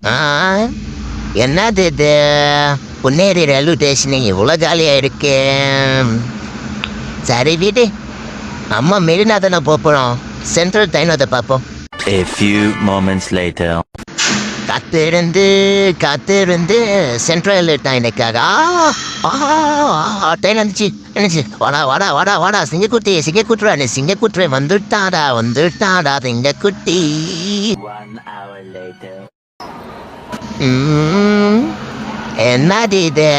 ஆ, என்னது இது? Ponneri railway station இவ்வளோ ஜாலியாக இருக்கு. சரி வீடு, அம்மா மெரினா தானே போகிறோம். சென்ட்ரல் ட்ரெயின் அதை பார்ப்போம். A few moments later. காத்திருந்து காத்திருந்து சென்ட்ரல் ட்ரெயினுக்காக ட்ரெயின் வந்துச்சு வந்துச்சு. வாடா வாடா வாடா வாடா சிங்கக்குட்டி சிங்கக்குட்டுறா நீ சிங்கக்குட்டுற வந்துட்டாடா வந்துட்டாடா சிங்கக்குட்டி. 1 hour later. என்னது இது?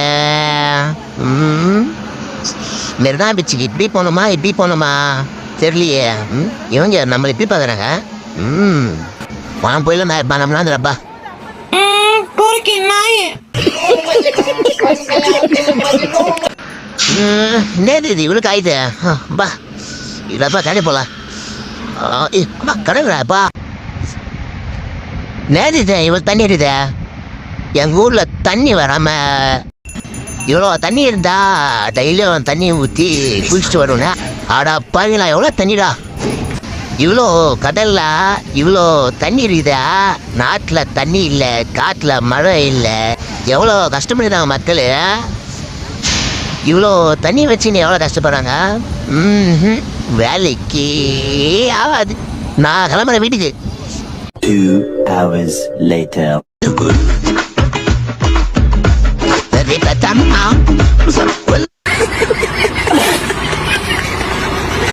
மெரினா பீச்சுக்கு இப்படி போகணுமா இப்படி போகணுமா தெரியலையே. இவங்க நம்மளை இப்படி பார்க்குறாங்க. பணம் போயில நான் பணம்லாம்ப்பா. என்னது இது இவ்வளோ காயுது? பா இல்லப்பா கடை போகலாம். கடைப்பா நேரிது இவ்வளோ தண்ணி இருக்குது. எங்கள் ஊரில் தண்ணி வராமல் இவ்வளோ தண்ணி இருந்தா டெய்லியும் தண்ணி ஊற்றி குளிச்சுட்டு வருவேண்ணே. ஆடா பாருங்களா எவ்வளோ தண்ணிடா. இவ்வளோ கடல்ல இவ்வளோ தண்ணி இருக்குதா. நாட்டில் தண்ணி இல்லை, காட்டில் மழை இல்லை. எவ்வளோ கஷ்டப்படுறாங்க மக்கள். இவ்வளோ தண்ணி வச்சுன்னு எவ்வளோ கஷ்டப்படுறாங்க. வேலைக்கு ஆகாது. நான் கிளம்புறேன் வீட்டுக்கு. 2 hours later. Well,